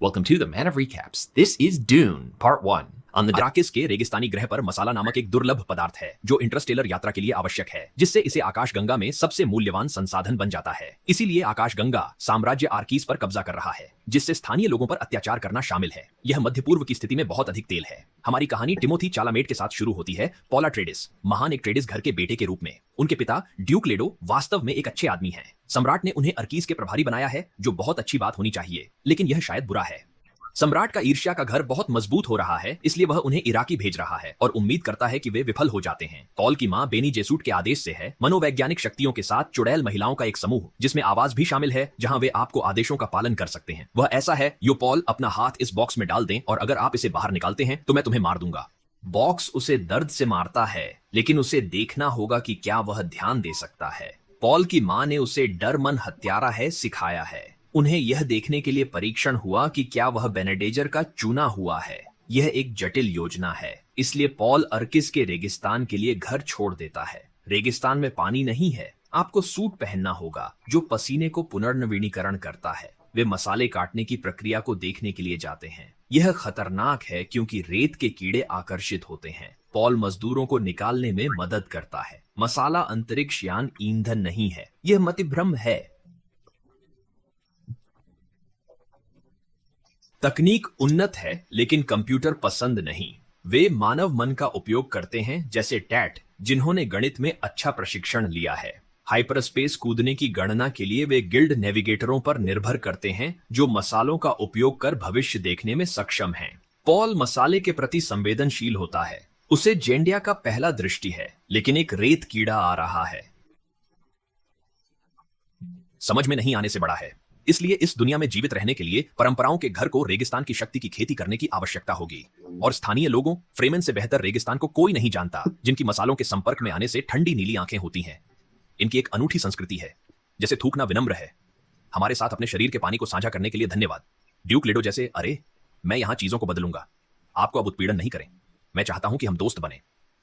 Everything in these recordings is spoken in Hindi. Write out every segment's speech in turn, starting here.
Welcome to the Man of Recaps. This is Dune, Part 1. अराकिस के रेगिस्तानी ग्रह पर मसाला नामक एक दुर्लभ पदार्थ है जो इंटरस्टेलर यात्रा के लिए आवश्यक है, जिससे इसे आकाशगंगा में सबसे मूल्यवान संसाधन बन जाता है। इसीलिए आकाशगंगा साम्राज्य आर्कीस पर कब्जा कर रहा है, जिससे स्थानीय लोगों पर अत्याचार करना शामिल है। यह मध्य पूर्व की स्थिति में बहुत अधिक तेल है। हमारी कहानी टिमोथी चालामेट के साथ शुरू होती है। पॉला ट्रेडिस महान एक ट्रेडिस घर के बेटे के रूप में। उनके पिता ड्यूक लेडो वास्तव में एक अच्छे आदमी हैं। सम्राट ने उन्हें अर्कीस के प्रभारी बनाया है, जो बहुत अच्छी बात होनी चाहिए, लेकिन यह शायद बुरा है। सम्राट का ईर्ष्या का घर बहुत मजबूत हो रहा है, इसलिए वह उन्हें इराकी भेज रहा है और उम्मीद करता है कि वे विफल हो जाते हैं। पॉल की मां बेनी जेसूट के आदेश से है मनोवैज्ञानिक शक्तियों के साथ चुड़ैल महिलाओं का एक समूह, जिसमें आवाज भी शामिल है, जहां वे आपको आदेशों का पालन कर सकते हैं। वह ऐसा है, यो पॉल अपना हाथ इस बॉक्स में डाल दें और अगर आप इसे बाहर निकालते हैं तो मैं तुम्हें मार दूंगा। बॉक्स उसे दर्द से मारता है, लेकिन उसे देखना होगा कि क्या वह ध्यान दे सकता है। पॉल की मां ने उसे डर मन हत्यारा है सिखाया है। उन्हें यह देखने के लिए परीक्षण हुआ कि क्या वह बेनेडेजर का चुना हुआ है। यह एक जटिल योजना है, इसलिए पॉल अर्किस के रेगिस्तान के लिए घर छोड़ देता है। रेगिस्तान में पानी नहीं है। आपको सूट पहनना होगा जो पसीने को पुनर्नवीनीकरण करता है। वे मसाले काटने की प्रक्रिया को देखने के लिए जाते हैं। यह खतरनाक है क्योंकि रेत के कीड़े आकर्षित होते हैं। पॉल मजदूरों को निकालने में मदद करता है। मसाला अंतरिक्ष यान ईंधन नहीं है। यह मतिभ्रम है। तकनीक उन्नत है, लेकिन कंप्यूटर पसंद नहीं। वे मानव मन का उपयोग करते हैं, जैसे टैट, जिन्होंने गणित में अच्छा प्रशिक्षण लिया है। हाइपरस्पेस कूदने की गणना के लिए वे गिल्ड नेविगेटरों पर निर्भर करते हैं, जो मसालों का उपयोग कर भविष्य देखने में सक्षम हैं। पॉल मसाले के प्रति संवेदनशील होता है। उसे जेंडिया का पहला दृष्टि है, लेकिन एक रेत कीड़ा आ रहा है। समझ में नहीं आने से बड़ा है। इसलिए इस दुनिया में जीवित रहने के लिए परंपराओं के घर को रेगिस्तान की शक्ति की खेती करने की आवश्यकता होगी। और स्थानीय लोगों, फ्रेमन से बेहतर रेगिस्तान को कोई नहीं जानता, जिनकी मसालों के संपर्क में आने से ठंडी नीली आंखें होती हैं। इनकी एक अनूठी संस्कृति है, जैसे थूकना विनम्र है। हमारे साथ अपने शरीर के पानी को साझा करने के लिए धन्यवाद। ड्यूक लेडो जैसे, अरे मैं यहां चीजों को बदलूंगा, आपको अब उत्पीड़न नहीं करें, मैं चाहता हूं कि हम दोस्त बने।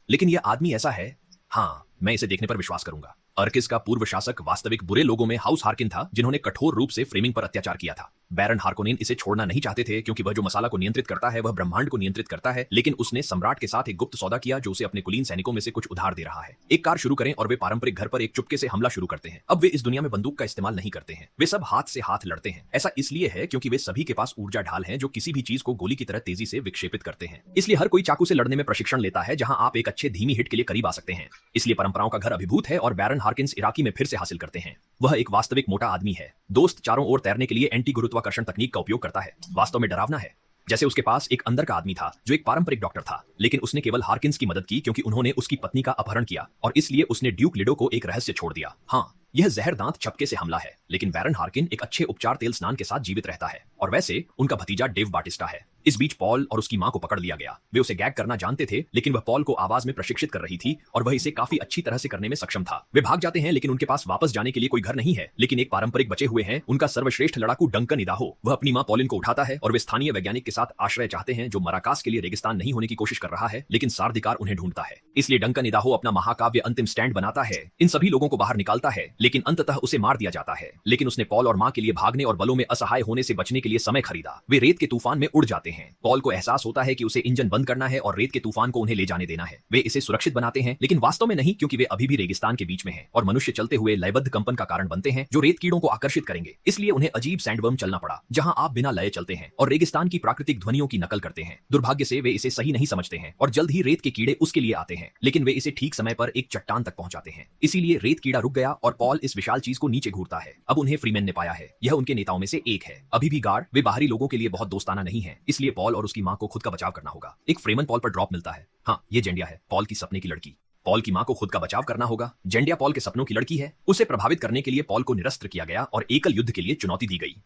लेकिन यह आदमी ऐसा है, हाँ, मैं इसे देखने पर विश्वास करूंगा। अर्किस का पूर्व शासक वास्तविक बुरे लोगों में हाउस हार्किन था, जिन्होंने कठोर रूप से फ्रेमिंग पर अत्याचार किया था। बैरन हार्कोनेन इसे छोड़ना नहीं चाहते थे, क्योंकि वह जो मसाला को नियंत्रित करता है वह ब्रह्मांड को नियंत्रित करता है। लेकिन उसने सम्राट के साथ एक गुप्त सौदा किया, जो उसे अपने कुलीन सैनिकों में से कुछ उधार दे रहा है। एक कार शुरू करें और वे पारंपरिक घर पर एक चुपके से हमला शुरू करते हैं। अब वे इस दुनिया में बंदूक का इस्तेमाल नहीं करते हैं। वे सब हाथ से हाथ लड़ते हैं। ऐसा इसलिए है क्योंकि वे सभी के पास ऊर्जा ढाल है, जो किसी भी चीज को गोली की तरह तेजी से विक्षेपित करते हैं। इसलिए हर कोई चाकू से लड़ने में प्रशिक्षण लेता है, जहां आप एक अच्छे धीमी हिट के लिए करीब आ सकते हैं। इसलिए परंपराओं का घर अभिभूत है और बैरन हार्किन्स इराकी में फिर से हासिल करते हैं। वह एक वास्तविक मोटा आदमी है। दोस्त चारों ओर तैरने के लिए एंटी गुरुत्वाकर्षण तकनीक का उपयोग करता है। वास्तव में डरावना है। जैसे उसके पास एक अंदर का आदमी था, जो एक पारंपरिक डॉक्टर था, लेकिन उसने केवल हार्किन्स की मदद की क्योंकि उन्होंने उसकी पत्नी का अपहरण किया, और इसलिए उसने ड्यूक लिडो को एक रहस्य छोड़ दिया। हाँ, यह जहर दांत छपके से हमला है, लेकिन बैरन हार्किन एक अच्छे उपचार तेल स्नान के साथ जीवित रहता है। और वैसे उनका भतीजा डेव बाटिस्टा है। इस बीच पॉल और उसकी मां को पकड़ लिया गया। वे उसे गैग करना जानते थे, लेकिन वह पॉल को आवाज में प्रशिक्षित कर रही थी और वह इसे काफी अच्छी तरह से करने में सक्षम था। वे भाग जाते हैं, लेकिन उनके पास वापस जाने के लिए कोई घर नहीं है, लेकिन एक पारंपरिक बचे हुए हैं। उनका सर्वश्रेष्ठ लड़ाकू डंकन इदाहो। वह अपनी मां पॉलिन को उठाता है और वे स्थानीय वैज्ञानिक के साथ आश्रय चाहते हैं, जो मराकास के लिए रेगिस्तान नहीं होने की कोशिश कर रहा है, लेकिन सार्दिकार उन्हें ढूंढता है। इसलिए डंकन इदाहो अपना महाकाव्य अंतिम स्टैंड बनाता है, इन सभी लोगों को बाहर निकालता है, लेकिन अंततः उसे मार दिया जाता है। लेकिन उसने पॉल और मां के लिए भागने और बलों में असहाय होने से बचने के लिए समय खरीदा। वे रेत के तूफान में उड़ जाते हैं। पॉल को एहसास होता है कि उसे इंजन बंद करना है और रेत के तूफान को उन्हें ले जाने देना है। वे इसे सुरक्षित बनाते हैं, लेकिन वास्तव में नहीं, क्योंकि वे अभी भी रेगिस्तान के बीच में हैं और मनुष्य चलते हुए लयबद्ध कंपन का कारण बनते हैं, जो रेत कीड़ों को आकर्षित करेंगे। इसलिए उन्हें अजीब सैंडवर्म चलना पड़ा, जहां आप बिना लय चलते हैं और रेगिस्तान की प्राकृतिक ध्वनियों की नकल करते हैं। दुर्भाग्य से वे इसे सही नहीं समझते हैं और जल्द ही रेत के कीड़े उसके लिए आते हैं, लेकिन वे इसे ठीक समय पर एक चट्टान तक पहुंचाते हैं। इसीलिए रेत कीड़ा रुक गया और पॉल इस विशाल चीज को नीचे घूरता है। अब उन्हें फ्रीमैन ने पाया है। यह उनके नेताओं में से एक है। अभी भी गार्ड, वे बाहरी लोगों के लिए बहुत दोस्ताना नहीं है, इसलिए पॉल और उसकी मां को खुद का बचाव करना होगा। एक फ्रेमन पॉल पर ड्रॉप मिलता है। हाँ, ये जेंडिया है, पॉल की सपने की लड़की। पॉल की मां को खुद का बचाव करना होगा। जेंडिया पॉल के सपनों की लड़की है। उसे प्रभावित करने के लिए पॉल को निरस्त्र किया गया और एकल युद्ध के लिए चुनौती दी गई।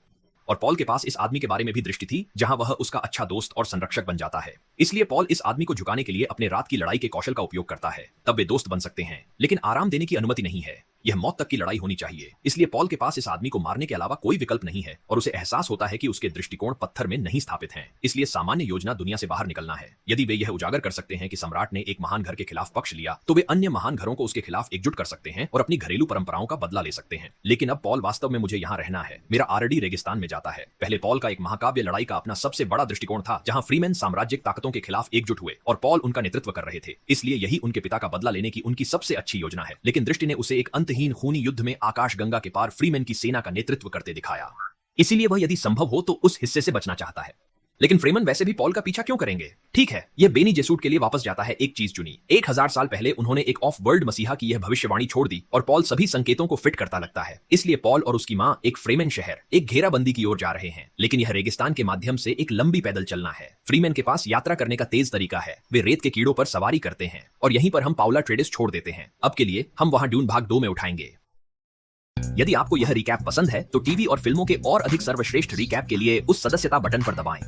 और पॉल के पास इस आदमी के बारे में भी दृष्टि थी, जहां वह उसका अच्छा दोस्त और संरक्षक बन जाता है। इसलिए पॉल इस आदमी को झुकाने के लिए अपने रात की लड़ाई के कौशल का उपयोग करता है। तब वे दोस्त बन सकते हैं, लेकिन आराम देने की अनुमति नहीं है। यह मौत तक की लड़ाई होनी चाहिए। इसलिए पॉल के पास इस आदमी को मारने के अलावा कोई विकल्प नहीं है और उसे एहसास होता है कि उसके दृष्टिकोण पत्थर में नहीं स्थापित हैं। इसलिए सामान्य योजना दुनिया से बाहर निकलना है। यदि वे यह उजागर कर सकते हैं कि सम्राट ने एक महान घर के खिलाफ पक्ष लिया, तो वे अन्य महान घरों को उसके खिलाफ एकजुट कर सकते हैं और अपनी घरेलू परंपराओं का बदला ले सकते हैं। लेकिन अब पॉल वास्तव में मुझे यहाँ रहना है, मेरा आरडी रेगिस्तान में जाता है। पहले पॉल का एक महाकाव्य लड़ाई का अपना सबसे बड़ा दृष्टिकोण था, जहां फ्रीमैन साम्राज्यिक ताकतों के खिलाफ एकजुट हुए और पॉल उनका नेतृत्व कर रहे थे। इसलिए यही उनके पिता का बदला लेने की उनकी सबसे अच्छी योजना है। लेकिन दृष्टि ने उसे एक अंतहीन खूनी युद्ध में आकाशगंगा के पार फ्रीमैन की सेना का नेतृत्व करते दिखाया। इसीलिए वह यदि संभव हो तो उस हिस्से से बचना चाहता है। लेकिन फ्रीमैन वैसे भी पॉल का पीछा क्यों करेंगे? ठीक है, यह बेनी जेसूट के लिए वापस जाता है। एक चीज चुनी। 1000 साल पहले उन्होंने एक ऑफ वर्ल्ड मसीहा की यह भविष्यवाणी छोड़ दी और पॉल सभी संकेतों को फिट करता लगता है। इसलिए पॉल और उसकी मां एक फ्रीमैन शहर, एक घेराबंदी की ओर जा रहे हैं। लेकिन यह रेगिस्तान के माध्यम से एक लंबी पैदल चलना है। फ्रीमैन के पास यात्रा करने का तेज तरीका है। वे रेत के कीड़ों पर सवारी करते हैं और यहीं पर हम पाउला ट्रेडिस छोड़ देते हैं। अब के लिए हम वहां ड्यून भाग 2 में उठाएंगे। यदि आपको यह रिकैप पसंद है तो टीवी और फिल्मों के और अधिक सर्वश्रेष्ठ रिकैप के लिए उस सदस्यता बटन पर दबाएं।